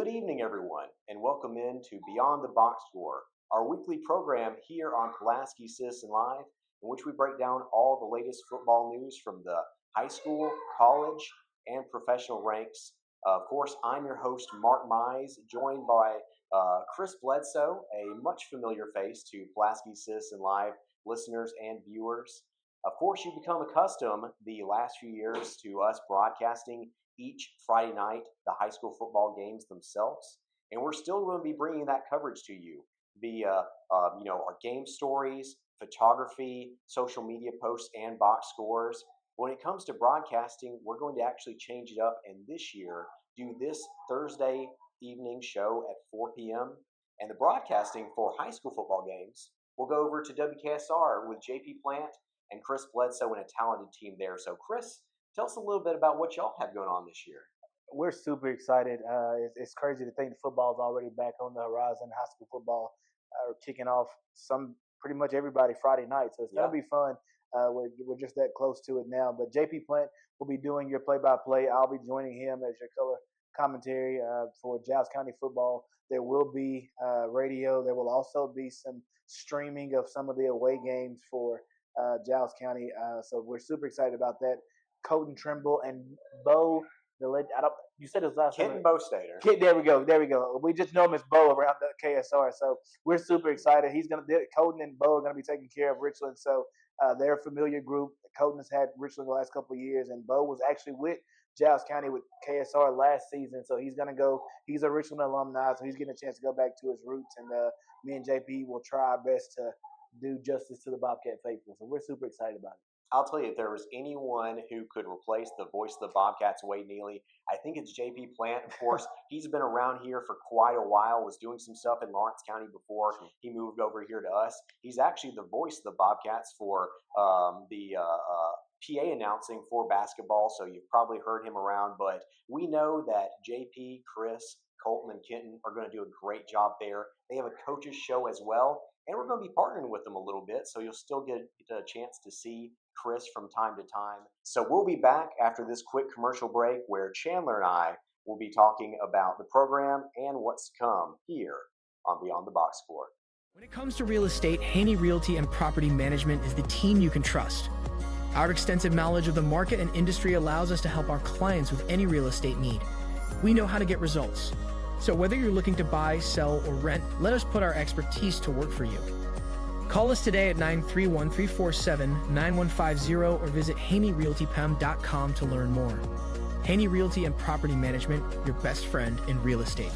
Good evening, everyone, and welcome in to Beyond the Boxscore, our weekly program here on Pulaski Citizen Live, in which we break down all the latest football news from the high school, college, and professional ranks. Of course, I'm your host, Mark Mize, joined by Chris Bledsoe, a much familiar face to Pulaski Citizen Live listeners and viewers. Of course, you've become accustomed the last few years to us broadcasting each Friday night the high school football games themselves, and we're still going to be bringing that coverage to you via our game stories, photography, social media posts, and box scores. When it comes to broadcasting, we're going to actually change it up, and this year do this Thursday evening show at 4 p.m. And the broadcasting for high school football games will go over to WKSR with JP Plant and Chris Bledsoe and a talented team there. So, Chris, tell us a little bit about what y'all have going on this year. We're super excited. It's crazy to think the football's already back on the horizon. High school football are kicking off pretty much everybody Friday night. So it's going to be fun. We're just that close to it now. But JP Plant will be doing your play-by-play. I'll be joining him as your color commentary for Giles County football. There will be radio. There will also be some streaming of some of the away games for Giles County. So we're super excited about that. Colton Trimble and Bo. You said his last name. Kitten Bostater. There we go. We just know him as Bo around the KSR. So we're super excited. Colton and Bo are gonna be taking care of Richland. So they're a familiar group. Colton has had Richland the last couple of years, and Bo was actually with Giles County with KSR last season. So he's gonna go. He's a Richland alumni, so he's getting a chance to go back to his roots. And me and JP will try our best to do justice to the Bobcat faithful. So we're super excited about it. I'll tell you, if there was anyone who could replace the voice of the Bobcats, Wade Neely, I think it's JP Plant. Of course, he's been around here for quite a while, was doing some stuff in Lawrence County before he moved over here to us. He's actually the voice of the Bobcats for the PA announcing for basketball, so you've probably heard him around. But we know that JP, Chris, Colton, and Kenton are going to do a great job there. They have a coaches show as well, and we're going to be partnering with them a little bit, so you'll still get a chance to see Chris from time to time. So we'll be back after this quick commercial break where Chandler and I will be talking about the program and what's to come here on Beyond the Box Score. When it comes to real estate, Haney Realty and Property Management is the team you can trust. Our extensive knowledge of the market and industry allows us to help our clients with any real estate need. We know how to get results. So whether you're looking to buy, sell, or rent, let us put our expertise to work for you. Call us today at 931-347-9150 or visit HaneyRealtyPem.com to learn more. Haney Realty and Property Management, your best friend in real estate.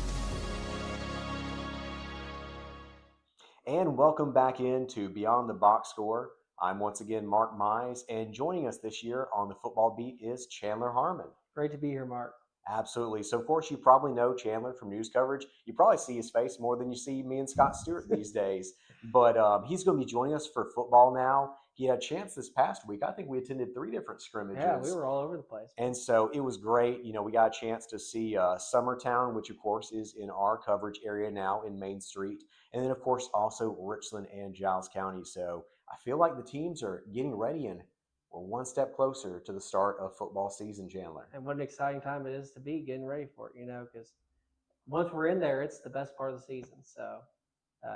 And welcome back into Beyond the Box Score. I'm once again Mark Mize, and joining us this year on the football beat is Chandler Harmon. Great to be here, Mark. Absolutely. So, of course, you probably know Chandler from news coverage. You probably see his face more than you see me and Scott Stewart these days. But he's going to be joining us for football now. He had a chance this past week. I think we attended 3 different scrimmages. Yeah, we were all over the place. And so it was great. You know, we got a chance to see Summertown, which, of course, is in our coverage area now in Main Street. And then, of course, also Richland and Giles County. So I feel like the teams are getting ready and we're one step closer to the start of football season, Chandler. And what an exciting time it is to be getting ready for it, because once we're in there, it's the best part of the season. So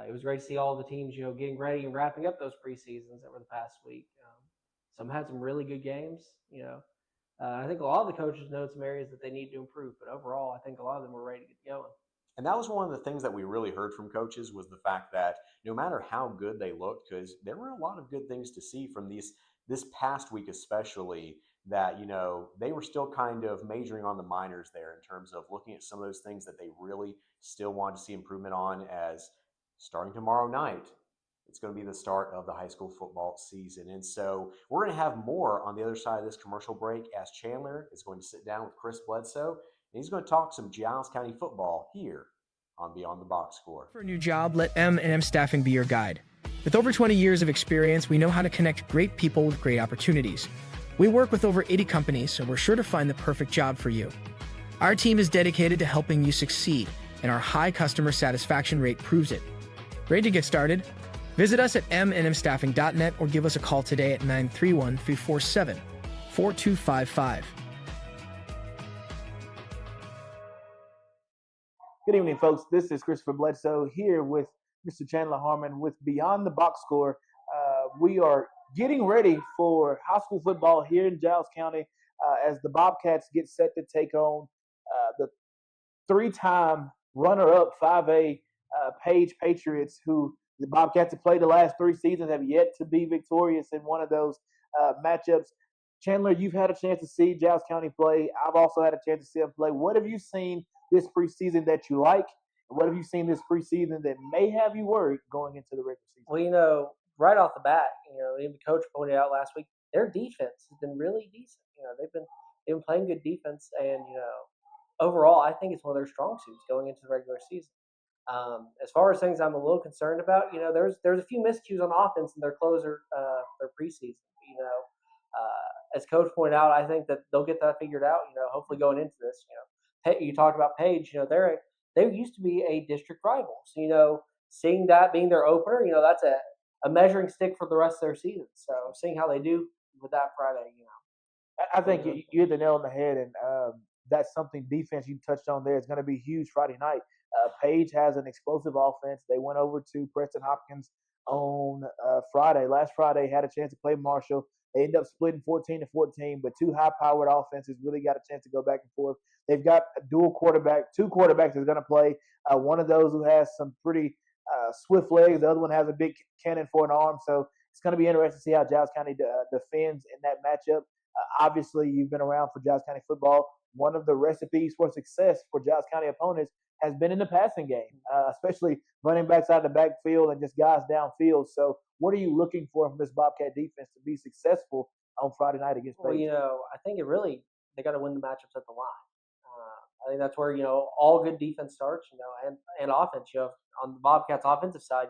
it was great to see all the teams, getting ready and wrapping up those preseasons over the past week. Some had some really good games, I think a lot of the coaches know some areas that they need to improve, but overall, I think a lot of them were ready to get going. And that was one of the things that we really heard from coaches was the fact that no matter how good they looked, because there were a lot of good things to see from this past week especially, that, they were still kind of majoring on the minors there in terms of looking at some of those things that they really still wanted to see improvement on, as starting tomorrow night, it's going to be the start of the high school football season. And so we're going to have more on the other side of this commercial break as Chandler is going to sit down with Chris Bledsoe, and he's going to talk some Giles County football here on Beyond the Box Score. For a new job, let M&M Staffing be your guide. With over 20 years of experience, we know how to connect great people with great opportunities. We work with over 80 companies, so we're sure to find the perfect job for you. Our team is dedicated to helping you succeed, and our high customer satisfaction rate proves it. Ready to get started? Visit us at mnmstaffing.net or give us a call today at 931-347-4255. Good evening, folks. This is Christopher Bledsoe here with Mr. Chandler Harmon with Beyond the Box Score. We are getting ready for high school football here in Giles County as the Bobcats get set to take on the three-time runner-up 5A Page Patriots, who the Bobcats have played the last 3 seasons, have yet to be victorious in one of those matchups. Chandler, you've had a chance to see Giles County play. I've also had a chance to see them play. What have you seen this preseason that you like? And what have you seen this preseason that may have you worried going into the regular season? Well, right off the bat, even the coach pointed out last week, their defense has been really decent. They've been playing good defense, and overall, I think it's one of their strong suits going into the regular season. As far as things I'm a little concerned about, there's a few miscues on offense in their closer, their preseason. As coach pointed out, I think that they'll get that figured out. Hopefully going into this, you talked about Page. They used to be a district rival. So seeing that being their opener, that's a measuring stick for the rest of their season. So seeing how they do with that Friday, I think you hit the nail on the head, and that's something defense you touched on there is going to be huge Friday night. Page has an explosive offense. They went over to Preston Hopkins on Friday. Last Friday, had a chance to play Marshall. They ended up splitting 14-14, but two high-powered offenses really got a chance to go back and forth. They've got a two quarterbacks that's going to play. One of those who has some pretty swift legs. The other one has a big cannon for an arm. So it's going to be interesting to see how Giles County defends in that matchup. Obviously, you've been around for Giles County football. One of the recipes for success for Giles County opponents has been in the passing game, especially running backs out of the backfield and just guys downfield. So what are you looking for from this Bobcat defense to be successful on Friday night against Page? I think they got to win the matchups at the line. I think that's where, all good defense starts, and offense, on the Bobcats offensive side,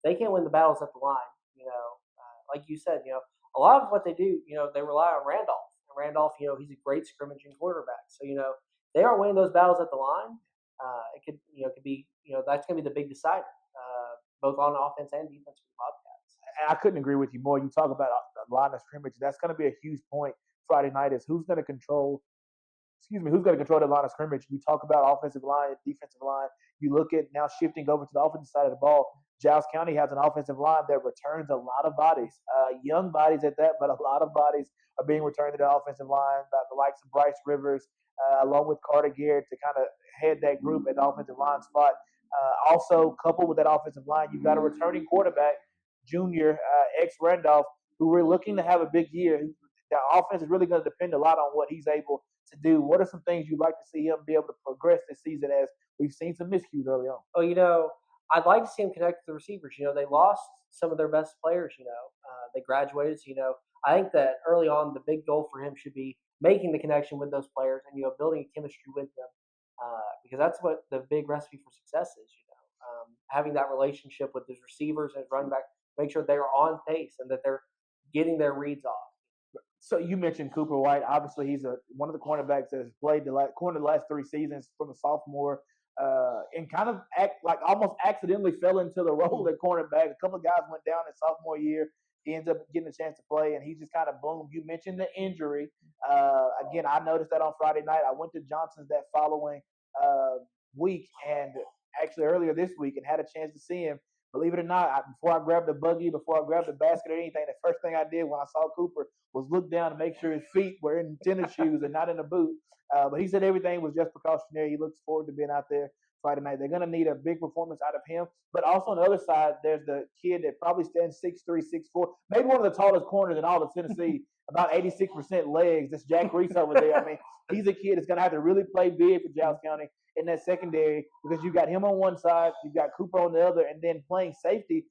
they can't win the battles at the line. Like you said, a lot of what they do, they rely on Randolph. And Randolph, he's a great scrimmaging quarterback. So, they aren't winning those battles at the line. It could be, that's going to be the big decider, both on offense and defense for the Bobcats. I couldn't agree with you more. You talk about the line of scrimmage. That's going to be a huge point Friday night is who's going to control the line of scrimmage. You talk about offensive line, defensive line. You look at now shifting over to the offensive side of the ball. Giles County has an offensive line that returns a lot of bodies, young bodies at that, but a lot of bodies are being returned to the offensive line. The likes of Bryce Rivers, along with Carter Garrett, to kind of head that group at the offensive line spot. Also, coupled with that offensive line, you've got a returning quarterback, junior ex-Randolph, who we're looking to have a big year. The offense is really going to depend a lot on what he's able to do. What are some things you'd like to see him be able to progress this season as we've seen some miscues early on? Oh, I'd like to see him connect with the receivers. They lost some of their best players, they graduated. So, I think that early on, the big goal for him should be making the connection with those players and, building a chemistry with them. Because that's what the big recipe for success is, having that relationship with his receivers and his running back, make sure they're on pace and that they're getting their reads off. So you mentioned Cooper White. Obviously, he's one of the cornerbacks that has played the last 3 seasons from a sophomore, and kind of almost accidentally fell into the role at cornerback. A couple of guys went down his sophomore year. He ends up getting a chance to play, and he just kind of boomed. You mentioned the injury. Again, I noticed that on Friday night. I went to Johnson's that following week, and actually earlier this week, and had a chance to see him. Believe it or not, before I grabbed the buggy, before I grabbed the basket or anything, the first thing I did when I saw Cooper was look down to make sure his feet were in tennis shoes and not in a boot. But he said everything was just precautionary. He looks forward to being out there Friday night. They're going to need a big performance out of him. But also on the other side, there's the kid that probably stands 6'3", 6'4", maybe one of the tallest corners in all of Tennessee, about 86% legs. That's Jack Reese over there. I mean, he's a kid that's going to have to really play big for Giles County in that secondary, because you got him on one side, you got Cooper on the other, and then playing safety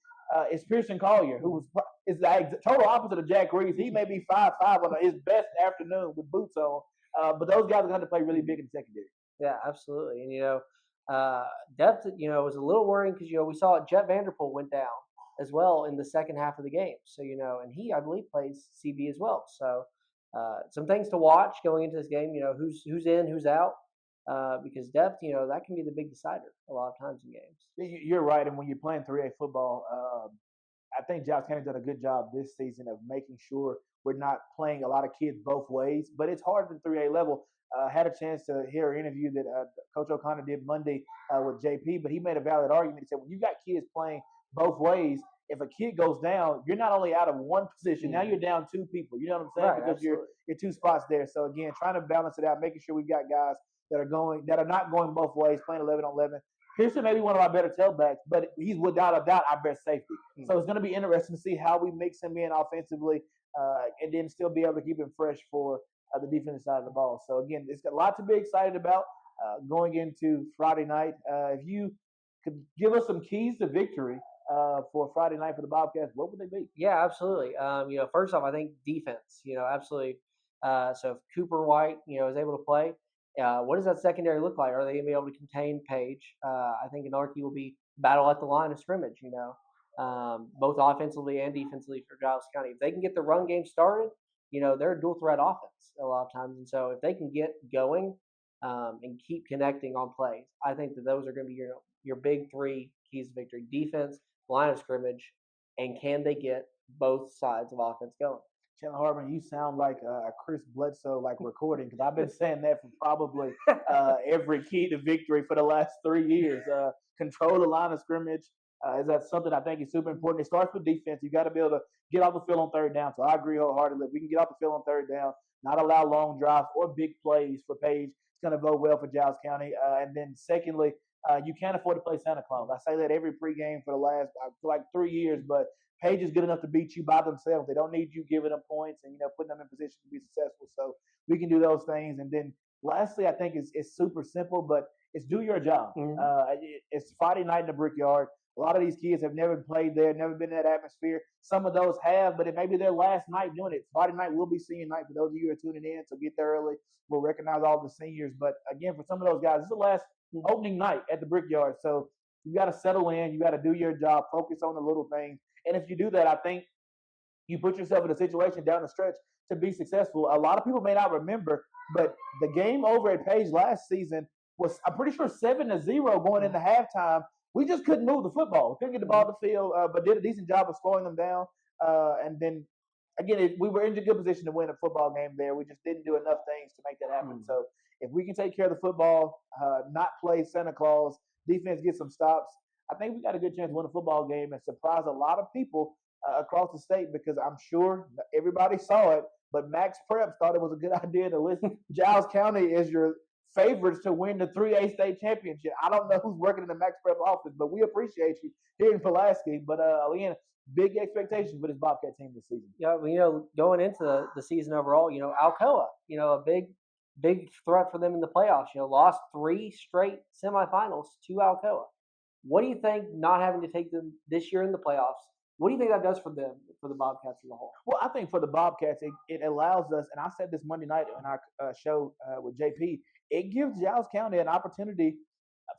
is Pearson Collier, who is the total opposite of Jack Reese. He may be 5'5" on his best afternoon with boots on, but those guys are going to play really big in the secondary. Yeah, absolutely. And depth, was a little worrying because we saw Jet Vanderpool went down as well in the second half of the game. So and he, I believe, plays CB as well. So some things to watch going into this game. Who's in, who's out. Because depth, that can be the big decider a lot of times in games. You're right, and when you're playing 3A football, I think Giles County's done a good job this season of making sure we're not playing a lot of kids both ways. But it's hard at the 3A level. Had a chance to hear an interview that Coach O'Connor did Monday with JP, but he made a valid argument. He said, when you got kids playing both ways, if a kid goes down, you're not only out of one position, now you're down two people. You know what I'm saying? Right, because absolutely. you're two spots there. So again, trying to balance it out, making sure we've got guys that are not going both ways, playing 11 on 11. Pearson may be one of our better tailbacks, but he's without a doubt our best safety. So it's going to be interesting to see how we mix him in offensively and then still be able to keep him fresh for the defensive side of the ball. So again, it's got a lot to be excited about going into Friday night. If you could give us some keys to victory for Friday night for the Bobcats, what would they be? Yeah, absolutely. First off, I think defense. Absolutely. So if Cooper White, is able to play, what does that secondary look like? Are they going to be able to contain Page? I think another key will be battle at the line of scrimmage. Both offensively and defensively for Giles County. If they can get the run game started, they're a dual threat offense a lot of times, and so if they can get going and keep connecting on plays, I think that those are going to be your big three keys to victory: defense, line of scrimmage, and can they get both sides of offense going? Chandler Hartman, you sound like a Chris Bledsoe recording, because I've been saying that for probably every key to victory for the last 3 years. Control the line of scrimmage. Is that something I think is super important? It starts with defense. You got to be able to get off the field on third down. So I agree wholeheartedly. If we can get off the field on third down, not allow long drives or big plays for Page, it's going to go well for Giles County. And then secondly, you can't afford to play Santa Claus. I say that every pregame for the last 3 years, but Page is good enough to beat you by themselves. They don't need you giving them points and putting them in position to be successful. So we can do those things. And then lastly, I think it's super simple, but it's do your job. It's Friday night in the Brickyard. A lot of these kids have never played there, never been in that atmosphere. Some of those have, but it may be their last night doing it. Friday night will be senior night for those of you who are tuning in, so get there early. We'll recognize all the seniors. But again, for some of those guys, this is the last opening night at the Brickyard. So you got to settle in. You got to do your job, focus on the little things. And if you do that, I think you put yourself in a situation down the stretch to be successful. A lot of people may not remember, but the game over at Page last season was, I'm pretty sure, 7-0 going into halftime. We just couldn't move the football. We couldn't get the ball to the field, but did a decent job of slowing them down. And then, again, we were in a good position to win a football game there. We just didn't do enough things to make that happen. So if we can take care of the football, not play Santa Claus, defense get some stops, I think we got a good chance to win a football game and surprise a lot of people across the state, because I'm sure everybody saw it, but Max Preps thought it was a good idea to list Giles County as your favorites to win the 3A state championship. I don't know who's working in the Max Prep office, but we appreciate you here in Pulaski. But again, big expectations for this Bobcat team this season. Yeah, going into the season overall, Alcoa, a big threat for them in the playoffs. Lost 3 straight semifinals to Alcoa. What do you think not having to take them this year in the playoffs? What do you think that does for them, for the Bobcats as a whole? Well, I think for the Bobcats, it allows us, and I said this Monday night on our show with JP, it gives Giles County an opportunity,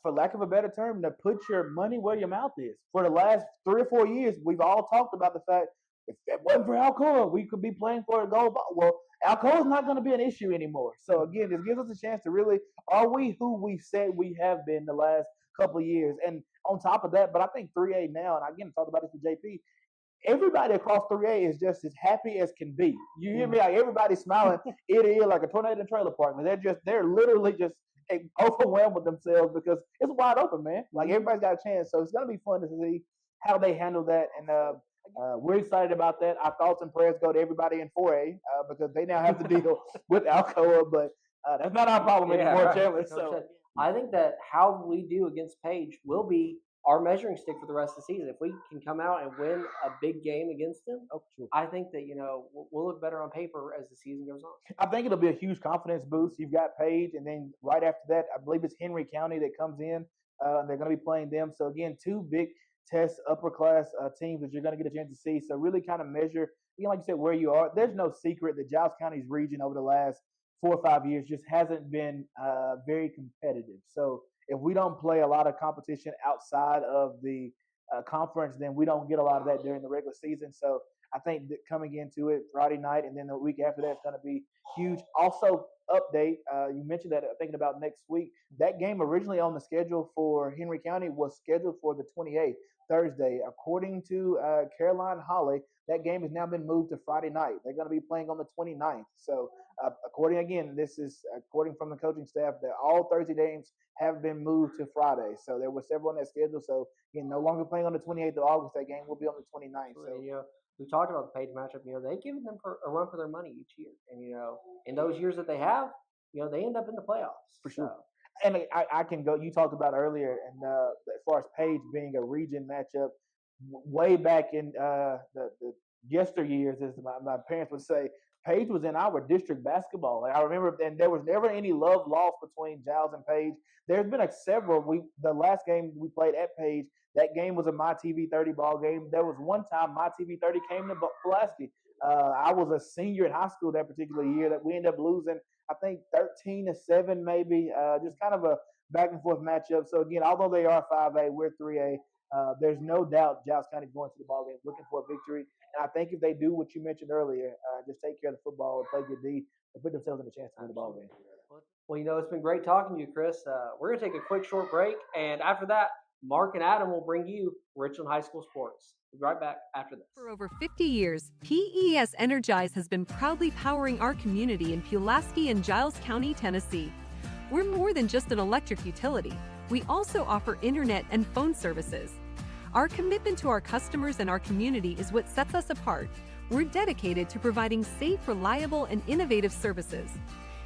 for lack of a better term, to put your money where your mouth is. For the last 3 or 4 years, we've all talked about the fact, if it wasn't for Alcoa, we could be playing for a gold ball. Well, Alcoa is not going to be an issue anymore. So, again, this gives us a chance to really, are we who we said we have been the last couple of years? And on top of that, but I think 3A now, and again, I talked about this with JP, everybody across 3A is just as happy as can be. You hear me? Like, everybody's smiling. It is like a tornado in a trailer park. They're literally just overwhelmed with themselves because it's wide open, man. Like, everybody's got a chance. So it's going to be fun to see how they handle that. And we're excited about that. Our thoughts and prayers go to everybody in 4A because they now have to deal with Alcoa, but that's not our problem anymore, right. Chandler. So I think that how we do against Page will be our measuring stick for the rest of the season. If we can come out and win a big game against them, I think that we'll look better on paper as the season goes on. I think it'll be a huge confidence boost. You've got Page, and then right after that, I believe it's Henry County that comes in. They're going to be playing them. So again, 2 big test upper class teams that you're going to get a chance to see. So really kind of measure, like you said, where you are. There's no secret that Giles County's region over the last 4 or 5 years just hasn't been very competitive. So if we don't play a lot of competition outside of the conference, then we don't get a lot of that during the regular season. So I think that coming into it Friday night and then the week after that is going to be huge. Also, update, you mentioned that thinking about next week. That game originally on the schedule for Henry County was scheduled for the 28th, Thursday. According to Caroline Holly, that game has now been moved to Friday night. They're going to be playing on the 29th. So, this is according from the coaching staff that all Thursday games have been moved to Friday. So there were several on that schedule. So again, no longer playing on the 28th of August. That game will be on the 29th. So we talked about the Page matchup. They've given them a run for their money each year, and in those years that they have, they end up in the playoffs for sure. So. And I can go. You talked about earlier, and as far as Page being a region matchup, way back in the yesteryears, as my parents would say, Page was in our district basketball. I remember, and there was never any love lost between Giles and Page. There's been several. The last game we played at Page, that game was a My TV 30 ball game. There was one time My TV 30 came to Pulaski. I was a senior in high school that particular year that we ended up losing, I think 13-7 maybe. Just kind of a back and forth matchup. So again, although they are 5A, we're 3A. There's no doubt Giles County going to the ball game looking for a victory. And I think if they do what you mentioned earlier, just take care of the football and play good D, they put themselves in a chance to win the ball game. Well, it's been great talking to you, Chris. We're going to take a quick short break, and after that, Mark and Adam will bring you Richland High School sports. We'll be right back after this. For over 50 years, PES Energize has been proudly powering our community in Pulaski and Giles County, Tennessee. We're more than just an electric utility. We also offer internet and phone services. Our commitment to our customers and our community is what sets us apart. We're dedicated to providing safe, reliable, and innovative services.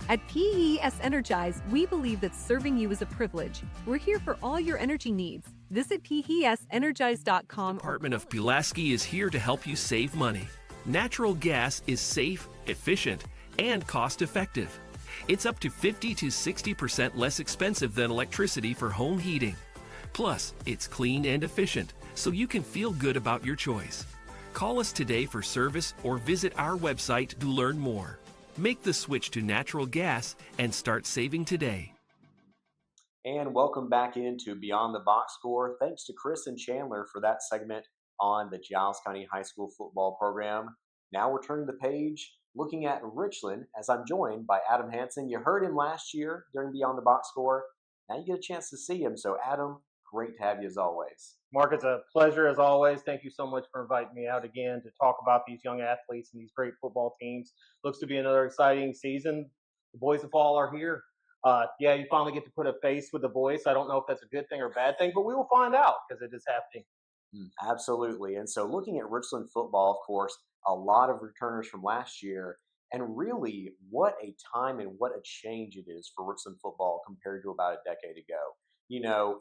At PES Energize, we believe that serving you is a privilege. We're here for all your energy needs. Visit PESEnergize.com. The Department of Pulaski is here to help you save money. Natural gas is safe, efficient, and cost-effective. It's up to 50 to 60% less expensive than electricity for home heating. Plus, it's clean and efficient, so you can feel good about your choice. Call us today for service or visit our website to learn more. Make the switch to natural gas and start saving today. And welcome back into Beyond the Box Score. Thanks to Chris and Chandler for that segment on the Giles County High School football program. Now we're turning the page, looking at Richland, as I'm joined by Adam Hansen. You heard him last year during Beyond the Box Score. Now you get a chance to see him. So Adam, great to have you as always. Mark, it's a pleasure as always. Thank you so much for inviting me out again to talk about these young athletes and these great football teams. Looks to be another exciting season. The boys of fall are here. You finally get to put a face with the voice. I don't know if that's a good thing or a bad thing, but we will find out because it is happening. Absolutely. And so looking at Richland football, of course, a lot of returners from last year. And really, what a time and what a change it is for Richland football compared to about a decade ago.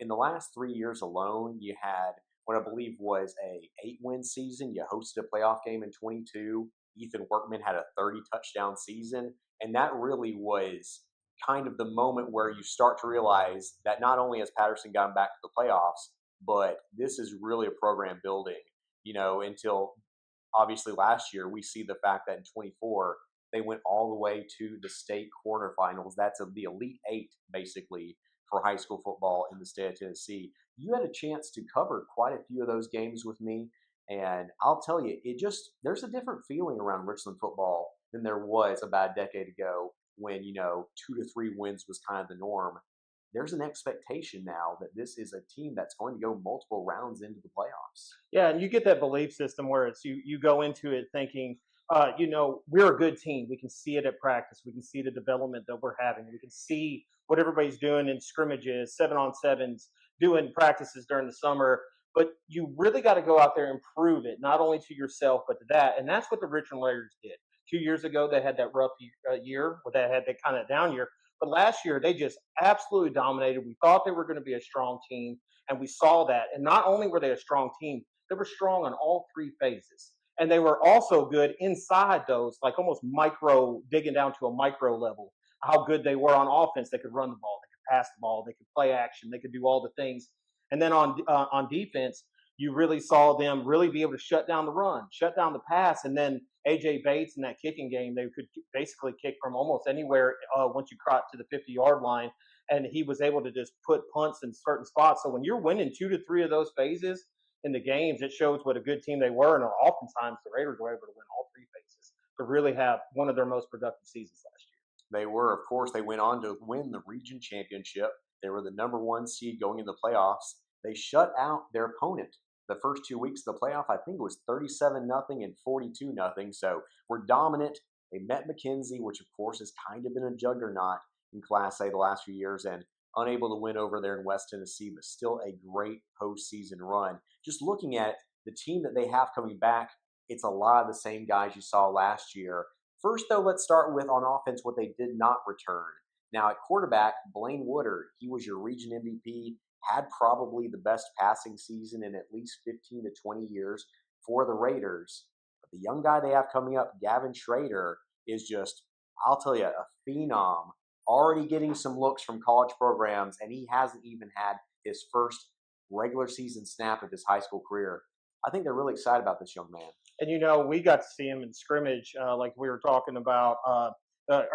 In the last 3 years alone, you had what I believe was a 8-win season. You hosted a playoff game in 22. Ethan Workman had a 30-touchdown season. And that really was kind of the moment where you start to realize that not only has Patterson gotten back to the playoffs, but this is really a program building, until obviously last year we see the fact that in 24, they went all the way to the state quarterfinals. That's the Elite Eight, basically, for high school football in the state of Tennessee. You had a chance to cover quite a few of those games with me, and I'll tell you, there's a different feeling around Richland football than there was about a decade ago when, 2 to 3 wins was kind of the norm. There's an expectation now that this is a team that's going to go multiple rounds into the playoffs. Yeah, and you get that belief system where it's you go into it thinking, we're a good team. We can see it at practice. We can see the development that we're having. We can see what everybody's doing in scrimmages, 7-on-7s, doing practices during the summer. But you really got to go out there and prove it, not only to yourself, but to that. And that's what the Richland Warriors did. 2 years ago, they had that rough year. They had that kind of down year. But last year, they just absolutely dominated. We thought they were going to be a strong team, and we saw that. And not only were they a strong team, they were strong on all 3 phases. And they were also good inside those, like almost digging down to a micro level, how good they were on offense. They could run the ball, they could pass the ball, they could play action, they could do all the things. And then on defense, you really saw them really be able to shut down the run, shut down the pass. And then A.J. Bates in that kicking game, they could basically kick from almost anywhere once you got to the 50-yard line. And he was able to just put punts in certain spots. So when you're winning 2 to 3 of those phases, in the games, it shows what a good team they were. And oftentimes the Raiders were able to win all three phases to really have one of their most productive seasons last year. They were, of course, they went on to win the region championship. They were the number one seed going in the playoffs. They shut out their opponent the first 2 weeks of the playoff. I think it was 37-0 and 42-0. So we're dominant. They met McKenzie, which of course has kind of been a juggernaut in Class A the last few years, and unable to win over there in West Tennessee, but still a great postseason run. Just looking at the team that they have coming back, it's a lot of the same guys you saw last year. First, though, let's start with on offense what they did not return. Now, at quarterback, Blaine Woodard, he was your region MVP, had probably the best passing season in at least 15 to 20 years for the Raiders. But the young guy they have coming up, Gavin Schrader, is just, I'll tell you, a phenom. Already getting some looks from college programs, and he hasn't even had his first regular season snap of his high school career. I think they're really excited about this young man. And, we got to see him in scrimmage, like we were talking about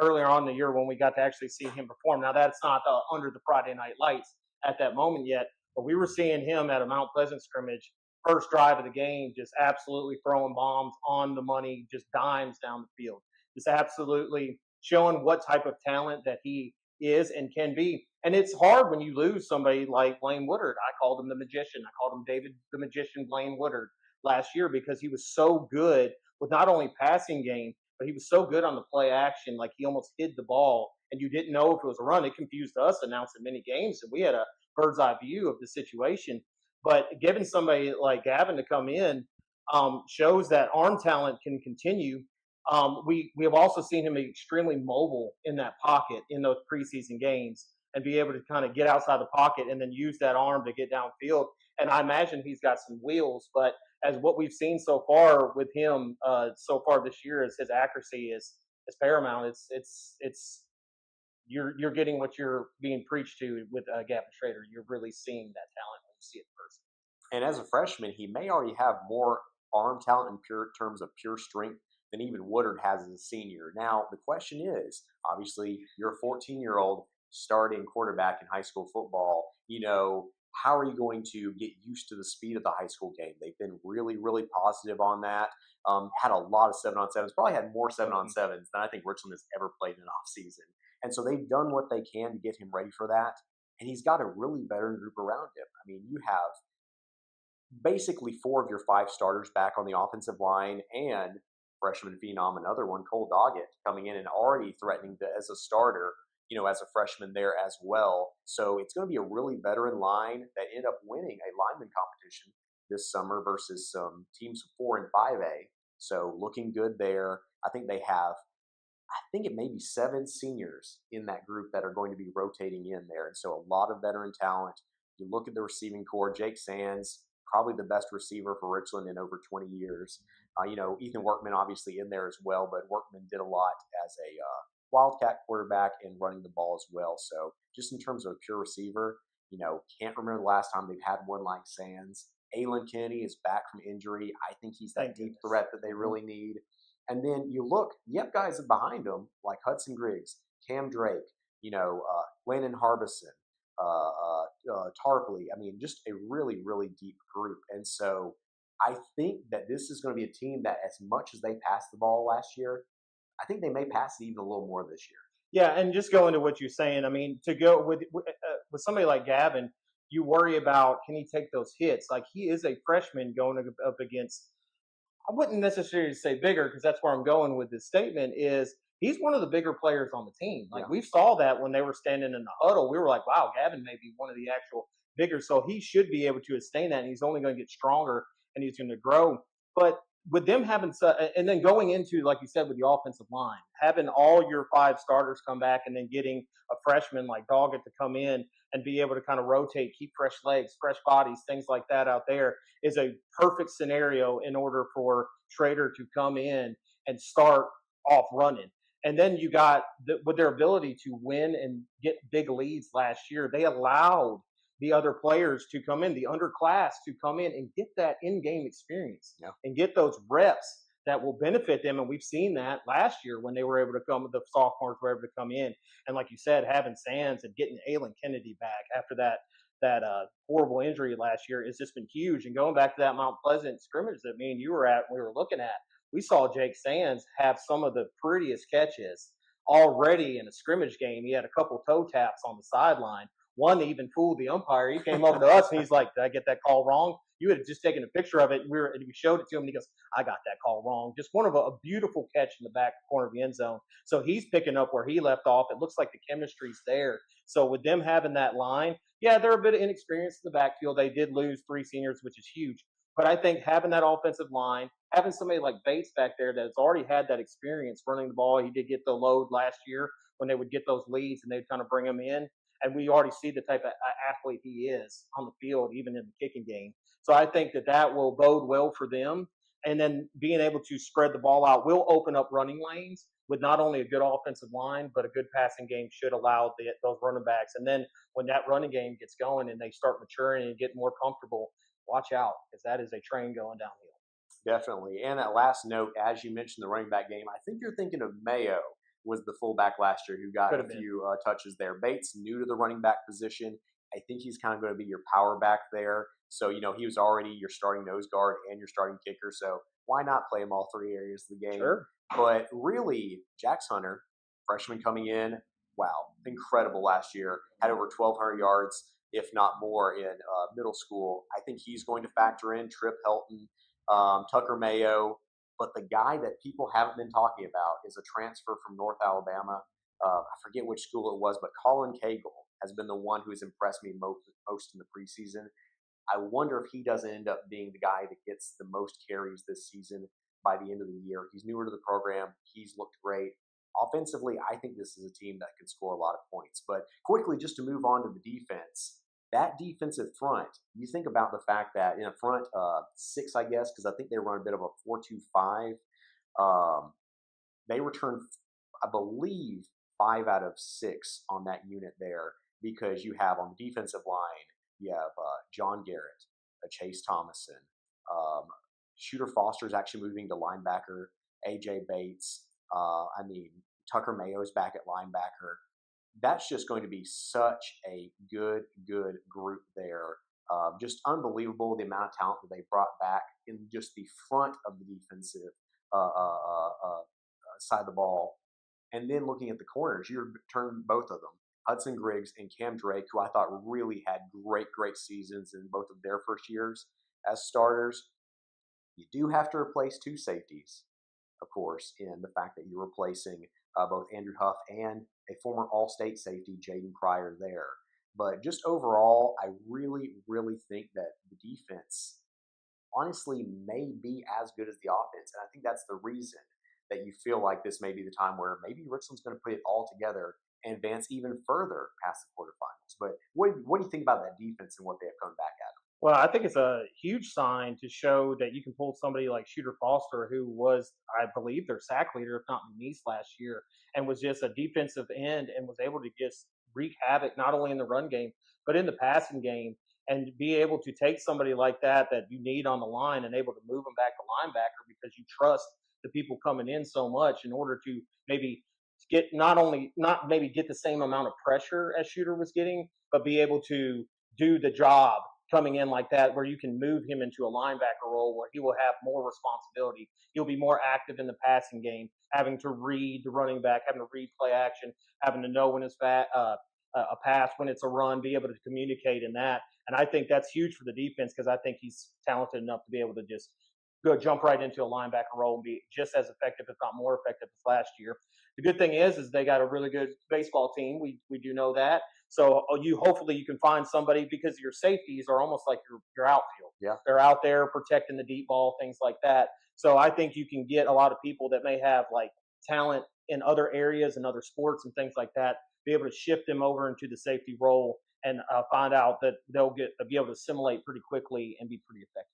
earlier on in the year when we got to actually see him perform. Now, that's not under the Friday night lights at that moment yet, but we were seeing him at a Mount Pleasant scrimmage, first drive of the game, just absolutely throwing bombs on the money, just dimes down the field. Just absolutely showing what type of talent that he is and can be. And it's hard when you lose somebody like Blaine Woodard. I called him the magician. I called him David the Magician Blaine Woodard last year because he was so good with not only passing game, but he was so good on the play action. Like he almost hid the ball and you didn't know if it was a run. It confused us announcing many games, and we had a bird's eye view of the situation. But giving somebody like Gavin to come in shows that arm talent can continue. We have also seen him be extremely mobile in that pocket in those preseason games and be able to kind of get outside the pocket and then use that arm to get downfield. And I imagine he's got some wheels, but as what we've seen so far with him so far this year is his accuracy is paramount. It's you're getting what you're being preached to with Gavin Schrader. You're really seeing that talent when you see it in person. And as a freshman, he may already have more arm talent in terms of pure strength than even Woodard has as a senior. Now, the question is, obviously, you're a 14-year-old starting quarterback in high school football. How are you going to get used to the speed of the high school game? They've been really, really positive on that. Had a lot of 7-on-7s, probably had more 7-on-7s than I think Richland has ever played in an offseason. And so they've done what they can to get him ready for that. And he's got a really veteran group around him. I mean, you have basically 4 of your 5 starters back on the offensive line, and freshman phenom, another one, Cole Doggett, coming in and already threatening as a starter, as a freshman there as well. So it's going to be a really veteran line that ended up winning a lineman competition this summer versus some teams 4 and 5A. So looking good there. I think it may be 7 seniors in that group that are going to be rotating in there. And so a lot of veteran talent. You look at the receiving core, Jake Sands, probably the best receiver for Richland in over 20 years. Ethan Workman obviously in there as well, but Workman did a lot as a Wildcat quarterback and running the ball as well. So just in terms of a pure receiver, can't remember the last time they've had one like Sands. Aylin Kennedy is back from injury. I think he's that deep threat that they really need. And then you have guys behind him like Hudson Griggs, Cam Drake, Landon Harbison, Tarpley. I mean, just a really, really deep group. And so I think that this is going to be a team that, as much as they passed the ball last year, I think they may pass it even a little more this year. Yeah, and just going to what you're saying, I mean, to go with somebody like Gavin, you worry about, can he take those hits? Like, he is a freshman going up against, I wouldn't necessarily say bigger, because that's where I'm going with this statement, is he's one of the bigger players on the team. Like, we saw that when they were standing in the huddle. We were like, wow, Gavin may be one of the actual bigger. So he should be able to sustain that, and he's only going to get stronger, and he's going to grow. But with them having, and then going into, like you said, with the offensive line, having all your 5 starters come back and then getting a freshman like Doggett to come in and be able to kind of rotate, keep fresh legs, fresh bodies, things like that out there is a perfect scenario in order for Schrader to come in and start off running. And then you got, with their ability to win and get big leads last year, they allowed the other players to come in, the underclass to come in and get that in-game experience and get those reps that will benefit them. And we've seen that last year when they were able to the sophomores were able to come in. And like you said, having Sands and getting Aylin Kennedy back after that that horrible injury last year has just been huge. And going back to that Mount Pleasant scrimmage that me and you were at, we were looking at, we saw Jake Sands have some of the prettiest catches already in a scrimmage game. He had a couple toe taps on the sideline. One even fooled the umpire. He came over to us and he's like, "Did I get that call wrong?" You had just taken a picture of it. And we showed it to him, and he goes, "I got that call wrong." Just one of a beautiful catch in the back corner of the end zone. So he's picking up where he left off. It looks like the chemistry's there. So with them having that line, yeah, they're a bit inexperienced in the backfield. They did lose 3 seniors, which is huge. But I think having that offensive line, having somebody like Bates back there that's already had that experience running the ball, he did get the load last year when they would get those leads and they'd kind of bring him in. And we already see the type of athlete he is on the field, even in the kicking game. So I think that will bode well for them. And then being able to spread the ball out will open up running lanes with not only a good offensive line, but a good passing game should allow those running backs. And then when that running game gets going and they start maturing and get more comfortable, watch out, because that is a train going downhill. Definitely. And that last note, as you mentioned the running back game, I think you're thinking of Mayo was the fullback last year who got a few touches there. Bates, new to the running back position. I think he's kind of going to be your power back there. So, he was already your starting nose guard and your starting kicker. So why not play him all three areas of the game? Sure. But really, Jax Hunter, freshman coming in, wow, incredible last year. Had over 1,200 yards, if not more, in middle school. I think he's going to factor in Trip Helton, Tucker Mayo. But the guy that people haven't been talking about is a transfer from North Alabama. I forget which school it was, but Colin Cagle has been the one who's impressed me most in the preseason. I wonder if he doesn't end up being the guy that gets the most carries this season by the end of the year. He's newer to the program. He's looked great. Offensively, I think this is a team that can score a lot of points. But quickly, just to move on to the defense, that defensive front, you think about the fact that in a front six, I guess, because I think they run a bit of a 4-2-5. They return, I believe, 5 out of 6 on that unit there, because you have on the defensive line, you have John Garrett, Chase Thomason. Shooter Foster is actually moving to linebacker. AJ Bates. Tucker Mayo's back at linebacker. That's just going to be such a good group there. Just unbelievable the amount of talent that they brought back in just the front of the defensive side of the ball. And then looking at the corners, you return both of them. Hudson Griggs and Cam Drake, who I thought really had great seasons in both of their first years as starters. You do have to replace 2 safeties, of course, in the fact that you're replacing both Andrew Huff and a former All-State safety, Jaden Pryor, there. But just overall, I really think that the defense honestly may be as good as the offense. And I think that's the reason that you feel like this may be the time where maybe Richland's going to put it all together and advance even further past the quarterfinals. But what do you think about that defense and what they have come back at? Well, I think it's a huge sign to show that you can pull somebody like Shooter Foster, who was, I believe, their sack leader, if not McNeese last year, and was just a defensive end and was able to just wreak havoc not only in the run game, but in the passing game, and be able to take somebody like that you need on the line and able to move them back to linebacker because you trust the people coming in so much in order to maybe get not maybe get the same amount of pressure as Shooter was getting, but be able to do the job coming in like that, where you can move him into a linebacker role where he will have more responsibility. He'll be more active in the passing game, having to read the running back, having to read play action, having to know when it's a pass, when it's a run, be able to communicate in that. And I think that's huge for the defense because I think he's talented enough to be able to just go jump right into a linebacker role and be just as effective, if not more effective, as last year. The good thing is they got a really good baseball team. We do know that. So hopefully you can find somebody, because your safeties are almost like your outfield. Yeah. They're out there protecting the deep ball, things like that. So I think you can get a lot of people that may have like talent in other areas and other sports and things like that, be able to shift them over into the safety role and find out that they'll be able to assimilate pretty quickly and be pretty effective.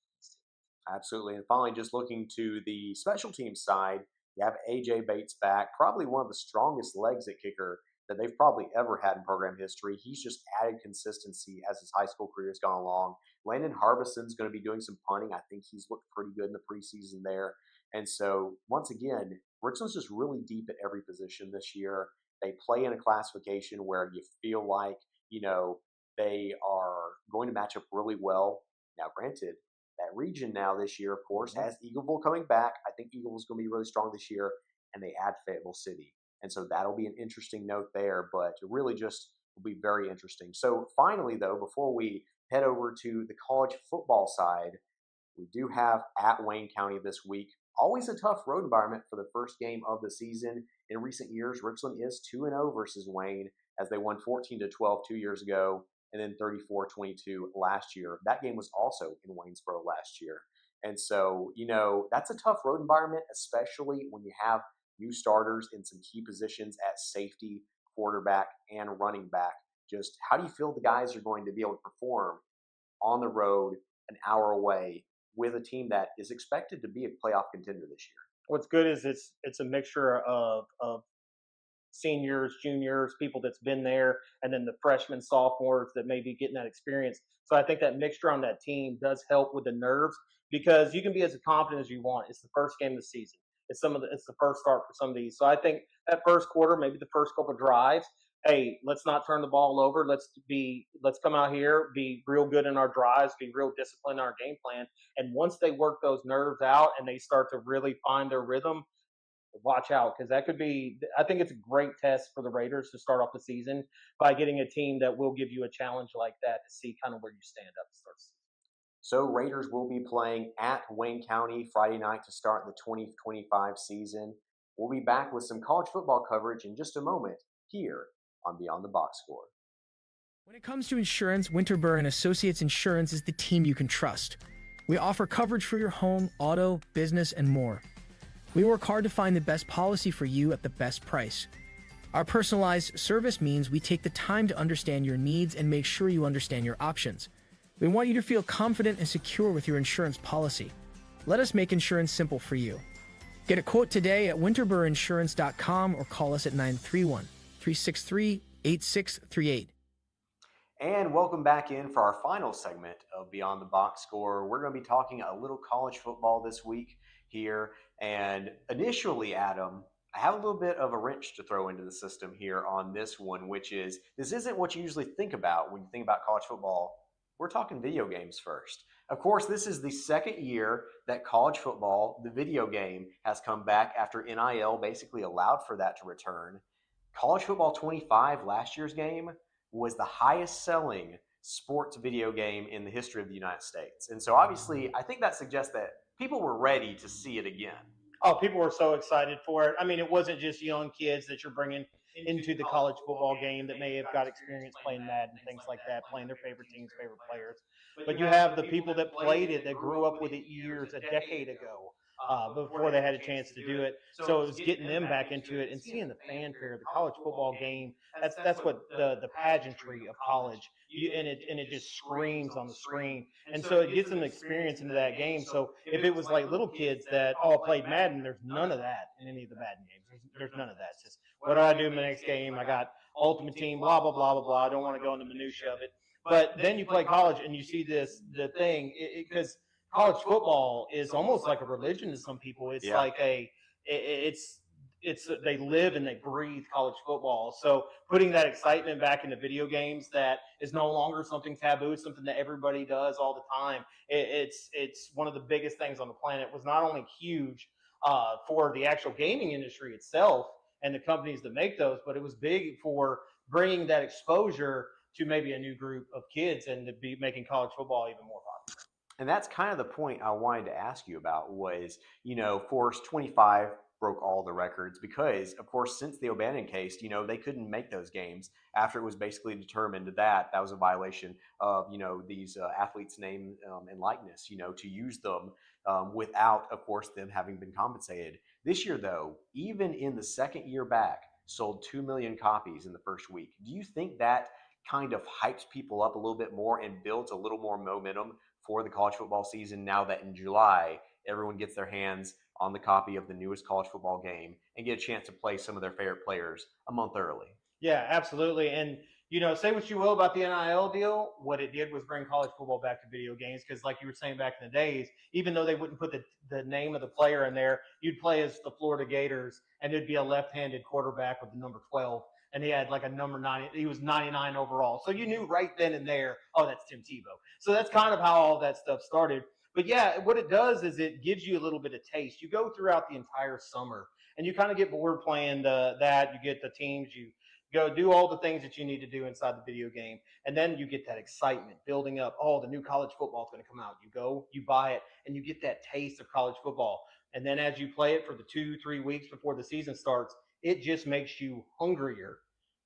Absolutely. And finally, just looking to the special team side, you have AJ Bates back, probably one of the strongest legs at kicker that they've probably ever had in program history. He's just added consistency as his high school career has gone along. Landon Harbison's going to be doing some punting. I think he's looked pretty good in the preseason there. And so, once again, Richland's just really deep at every position this year. They play in a classification where you feel like, they are going to match up really well. Now, granted, that region now this year, of course, has Eagleville coming back. I think Eagleville's going to be really strong this year, and they add Fayetteville City. And so that'll be an interesting note there, but it really just will be very interesting. So finally, though, before we head over to the college football side, we do have at Wayne County this week. Always a tough road environment for the first game of the season. In recent years, Richland is 2-0 versus Wayne as they won 14-12 2 years ago and then 34-22 last year. That game was also in Waynesboro last year. And so, that's a tough road environment, especially when you have new starters in some key positions at safety, quarterback, and running back. Just how do you feel the guys are going to be able to perform on the road an hour away with a team that is expected to be a playoff contender this year? What's good is it's a mixture of seniors, juniors, people that's been there, and then the freshmen, sophomores that may be getting that experience. So I think that mixture on that team does help with the nerves because you can be as confident as you want. It's the first game of the season. It's the first start for some of these. So I think that first quarter, maybe the first couple of drives, hey, let's not turn the ball over. Let's come out here, be real good in our drives, be real disciplined in our game plan. And once they work those nerves out and they start to really find their rhythm, watch out because that could be. I think it's a great test for the Raiders to start off the season by getting a team that will give you a challenge like that to see kind of where you stand up to start the season. So Raiders will be playing at Wayne County Friday night to start the 2025 season. We'll be back with some college football coverage in just a moment here on Beyond the Box Score. When it comes to insurance, Winterburn and Associates Insurance is the team you can trust. We offer coverage for your home, auto, business, and more. We work hard to find the best policy for you at the best price. Our personalized service means we take the time to understand your needs and make sure you understand your options. We want you to feel confident and secure with your insurance policy. Let us make insurance simple for you. Get a quote today at winterburinsurance.com or call us at 931-363-8638. And welcome back in for our final segment of Beyond the Box Score. We're going to be talking a little college football this week here. And initially, Adam, I have a little bit of a wrench to throw into the system here on this one, which is this isn't what you usually think about when you think about college football. We're talking video games first. Of course, this is the second year that college football, the video game, has come back after NIL basically allowed for that to return. College Football 25, last year's game, was the highest selling sports video game in the history of the United States. And so obviously, I think that suggests that people were ready to see it again. Oh, people were so excited for it. I mean, it wasn't just young kids that you're bringing into the college football game that may have got experience playing Madden and things like that, playing their favorite teams, favorite players. But you have the people that played it, that grew up with it years, a decade ago, before they had a chance to do it. So it was getting them back into it and seeing the fanfare, the college football game. That's what the pageantry of college, and it just screams on the screen. And so it gets them experience into that game. So if it was like little kids that all played Madden, there's none of that in any of the Madden games. There's none of that. It's just, what do I do in the next game? I got Ultimate Team, blah, blah, blah, blah, blah. I don't want to go into the minutia of it. But then you play college and you see the thing, because college football is almost like a religion to some people. It's like they live and they breathe college football. So putting that excitement back into video games that is no longer something taboo, it's something that everybody does all the time. It's one of the biggest things on the planet. It was not only huge for the actual gaming industry itself and the companies that make those, but it was big for bringing that exposure to maybe a new group of kids and to be making college football even more popular. And that's kind of the point I wanted to ask you about was, Force 25 broke all the records because, of course, since the O'Bannon case, they couldn't make those games after it was basically determined that was a violation of, these athletes' name and likeness, to use them without, of course, them having been compensated. This year, though, even in the second year back, sold 2 million copies in the first week. Do you think that kind of hypes people up a little bit more and builds a little more momentum for the college football season now that in July, everyone gets their hands on the copy of the newest college football game and get a chance to play some of their favorite players a month early? Yeah, absolutely. And, say what you will about the NIL deal, what it did was bring college football back to video games because, like you were saying back in the days, even though they wouldn't put the name of the player in there, you'd play as the Florida Gators and it'd be a left-handed quarterback with the number 12. and he had like a number 90. He was 99 overall. So you knew right then and there, oh, that's Tim Tebow. So that's kind of how all that stuff started. But yeah, what it does is it gives you a little bit of taste. You go throughout the entire summer, and you kind of get bored playing that. You get the teams. You go do all the things that you need to do inside the video game, and then you get that excitement building up. Oh, the new college football is going to come out. You go, you buy it, and you get that taste of college football. And then as you play it for the 2-3 weeks before the season starts, it just makes you hungrier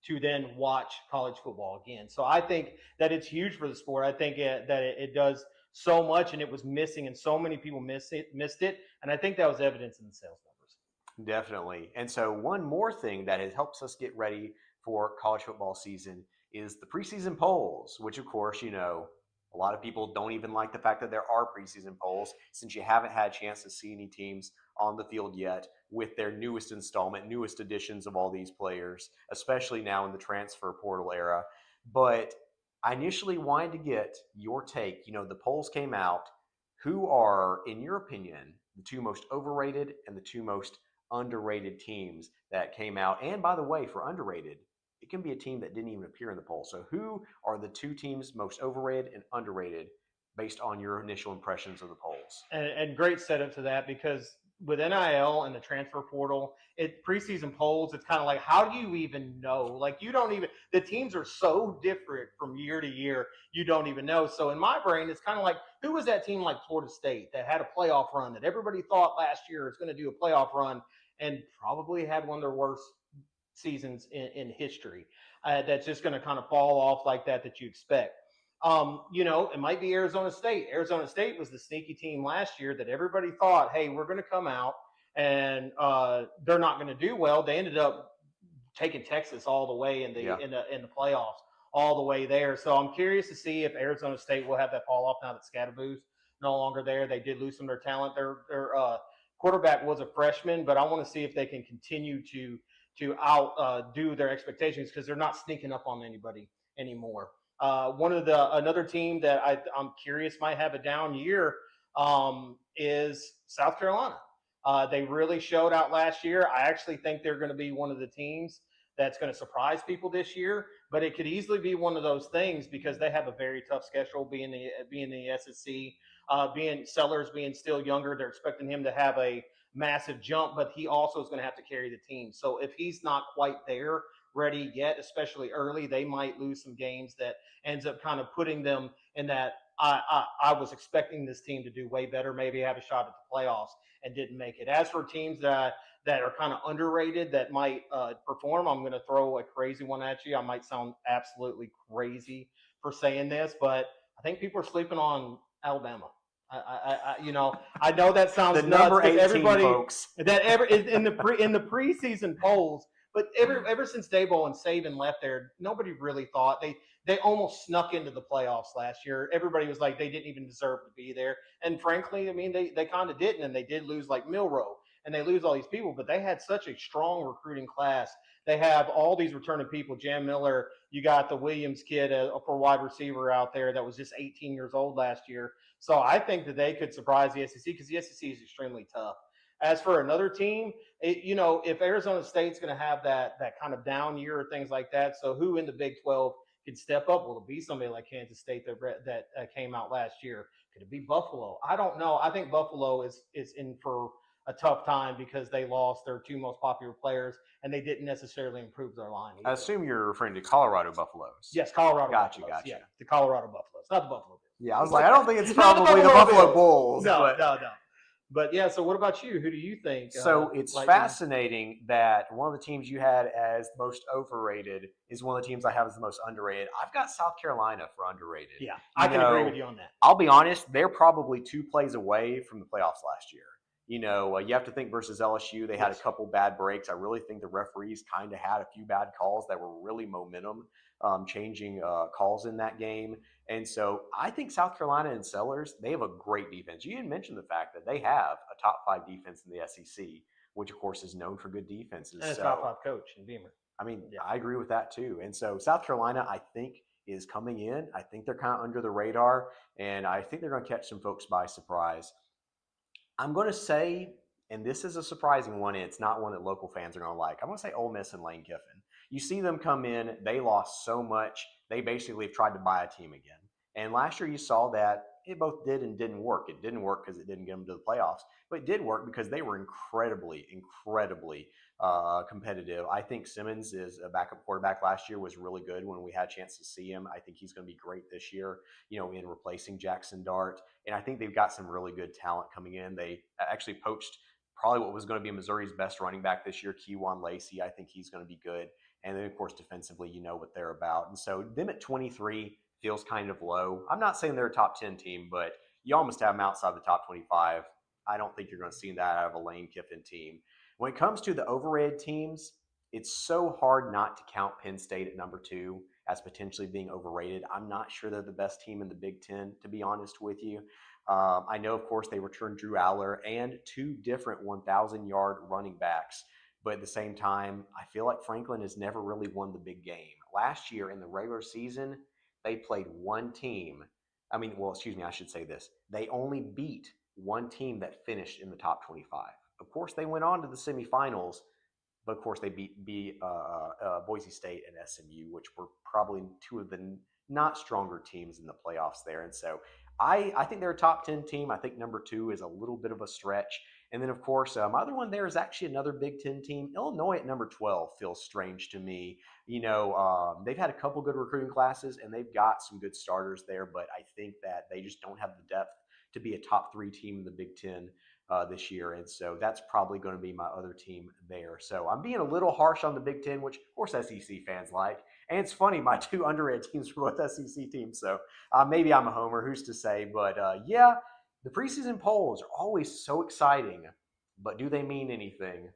to then watch college football again. So I think that it's huge for the sport. I think that it does so much, and it was missing, and so many people missed it. And I think that was evidence in the sales numbers. Definitely. And so one more thing that helps us get ready for college football season is the preseason polls, which of course, a lot of people don't even like the fact that there are preseason polls since you haven't had a chance to see any teams on the field yet with their newest installment, newest additions of all these players, especially now in the transfer portal era. But I initially wanted to get your take. The polls came out. Who are, in your opinion, the two most overrated and the two most underrated teams that came out? And by the way, for underrated, it can be a team that didn't even appear in the poll. So who are the two teams most overrated and underrated based on your initial impressions of the polls? And great setup to that, because with NIL and the transfer portal, preseason polls, it's kind of like, how do you even know? Like, you don't even, the teams are so different from year to year, you don't even know. So in my brain, it's kind of like, who was that team like Florida State that had a playoff run that everybody thought last year was going to do a playoff run and probably had one of their worst seasons in history, that's just going to kind of fall off like that you expect. It might be Arizona State. Arizona State was the sneaky team last year that everybody thought, hey, we're going to come out and they're not going to do well. They ended up taking Texas all the way in the playoffs, all the way there. So I'm curious to see if Arizona State will have that fall off now that Scadaboo's no longer there. They did lose some of their talent. Their quarterback was a freshman, but I want to see if they can continue to outdo their expectations, because they're not sneaking up on anybody anymore. Another team that I'm curious might have a down year is South Carolina. They really showed out last year. I actually think they're going to be one of the teams that's going to surprise people this year, but it could easily be one of those things because they have a very tough schedule, being the SEC, being Sellers being still younger. They're expecting him to have a massive jump, but he also is going to have to carry the team. So if he's not quite there ready yet, especially early, they might lose some games that ends up kind of putting them in that I was expecting this team to do way better, maybe have a shot at the playoffs, and didn't make it. As for teams that are kind of underrated that might perform, I'm going to throw a crazy one at you. I might sound absolutely crazy for saying this, but I think people are sleeping on Alabama. I know that sounds the nuts, number 18, everybody, folks. that in the preseason polls, but ever since Dabo and Saban left there, nobody really thought they almost snuck into the playoffs last year. Everybody was like, they didn't even deserve to be there. And frankly, I mean, they kind of didn't, and they did lose like Milroe, and they lose all these people, but they had such a strong recruiting class. They have all these returning people. Jam Miller, you got the Williams kid for wide receiver out there that was just 18 years old last year. So I think that they could surprise the SEC, because the SEC is extremely tough. As for another team, if Arizona State's going to have that kind of down year or things like that, so who in the Big 12 could step up? Will it be somebody like Kansas State that came out last year? Could it be Buffalo? I don't know. I think Buffalo is in for a tough time because they lost their two most popular players, and they didn't necessarily improve their line either. I assume you're referring to Colorado Buffaloes. Yes, Colorado Gotcha. Buffaloes. Yeah, the Colorado Buffaloes, not the Buffalo Bills. Yeah, I was like, I don't think it's probably the Buffalo Bulls. No. But yeah, so what about you? Who do you think? So it's fascinating that one of the teams you had as most overrated is one of the teams I have as the most underrated. I've got South Carolina for underrated. Yeah, I can agree with you on that. I'll be honest, they're probably 2 plays away from the playoffs last year. You have to think versus LSU, they had a couple bad breaks. I really think the referees kind of had a few bad calls that were really momentum changing calls in that game. And so I think South Carolina and Sellers, they have a great defense. You didn't mention the fact that they have a top 5 defense in the SEC, which of course is known for good defenses. And a top 5 coach in Beamer. I mean, yeah. I agree with that too. And so South Carolina, I think, is coming in. I think they're kind of under the radar, and I think they're going to catch some folks by surprise. I'm going to say, and this is a surprising one, and it's not one that local fans are going to like, I'm going to say Ole Miss and Lane Kiffin. You see them come in, they lost so much, they basically have tried to buy a team again. And last year you saw that it both did and didn't work. It didn't work because it didn't get them to the playoffs, but it did work because they were incredibly competitive. I think Simmons is a backup quarterback last year, was really good when we had a chance to see him. I think he's going to be great this year, in replacing Jackson Dart. And I think they've got some really good talent coming in. They actually poached probably what was going to be Missouri's best running back this year, Keywan Lacey. I think he's going to be good. And then, of course, defensively, you know what they're about. And so them at 23 feels kind of low. I'm not saying they're a top 10 team, but you almost have them outside the top 25. I don't think you're going to see that out of a Lane Kiffin team. When it comes to the overrated teams, it's so hard not to count Penn State at number 2 as potentially being overrated. I'm not sure they're the best team in the Big Ten, to be honest with you. I know, of course, they returned Drew Aller and 2 different 1,000-yard running backs. But at the same time, I feel like Franklin has never really won the big game. Last year in the regular season, they played one team. I should say this. They only beat one team that finished in the top 25. Of course, they went on to the semifinals, but of course they beat Boise State and SMU, which were probably 2 of the not stronger teams in the playoffs there. And so I think they're a top 10 team. I think number 2 is a little bit of a stretch. And then, of course, my other one there is actually another Big Ten team. Illinois at number 12 feels strange to me. They've had a couple good recruiting classes, and they've got some good starters there, but I think that they just don't have the depth to be a top 3 team in the Big Ten this year. And so that's probably going to be my other team there. So I'm being a little harsh on the Big Ten, which, of course, SEC fans like. And it's funny, my 2 underrated teams are both SEC teams. So maybe I'm a homer, who's to say. But yeah, the preseason polls are always so exciting, but do they mean anything?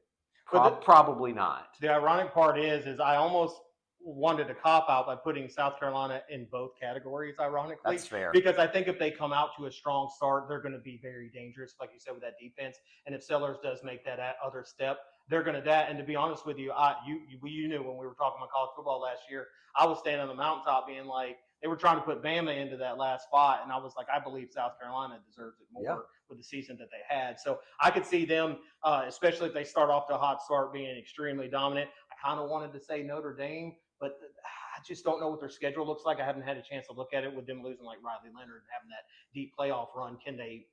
Probably not. The ironic part is I almost wanted to cop out by putting South Carolina in both categories, ironically. That's fair. Because I think if they come out to a strong start, they're going to be very dangerous, like you said, with that defense. And if Sellers does make that other step, they're going to that. And to be honest with you, you knew when we were talking about college football last year, I was standing on the mountaintop being like, they were trying to put Bama into that last spot. And I was like, I believe South Carolina deserves it more with the season that they had. So I could see them, especially if they start off to a hot start, being extremely dominant. I kind of wanted to say Notre Dame, but I just don't know what their schedule looks like. I haven't had a chance to look at it with them losing like Riley Leonard and having that deep playoff run. Can they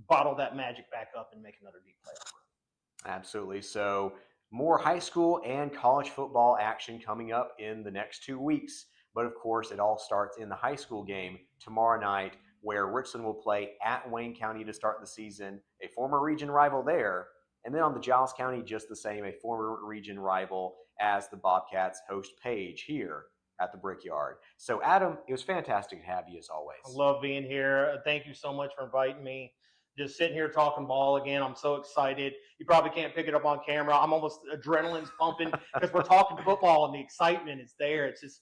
bottle that magic back up and make another deep playoff run? Absolutely. So more high school and college football action coming up in the next 2 weeks. But of course, it all starts in the high school game tomorrow night, where Richland will play at Wayne County to start the season, a former region rival there. And then on the Giles County, just the same, a former region rival as the Bobcats host Page here at the Brickyard. So, Adam, it was fantastic to have you as always. I love being here. Thank you so much for inviting me. Just sitting here talking ball again. I'm so excited. You probably can't pick it up on camera. I'm almost adrenaline's pumping because we're talking football and the excitement is there. It's just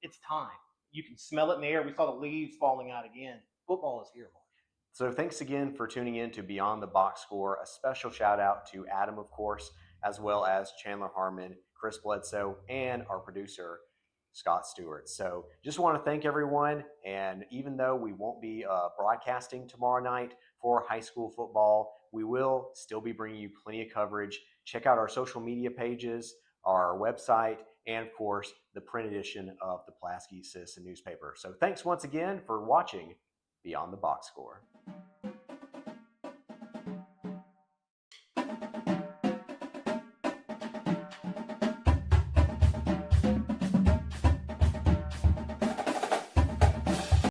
it's time. You can smell it in the air. We saw the leaves falling out again. Football is here, Mark. So thanks again for tuning in to Beyond the Box Score. A special shout out to Adam, of course, as well as Chandler Harmon, Chris Bledsoe, and our producer, Scott Stewart. So just want to thank everyone. And even though we won't be broadcasting tomorrow night for high school football, we will still be bringing you plenty of coverage. Check out our social media pages, our website, and of course, the print edition of the Pulaski Citizen newspaper. So thanks once again for watching Beyond the Box Score.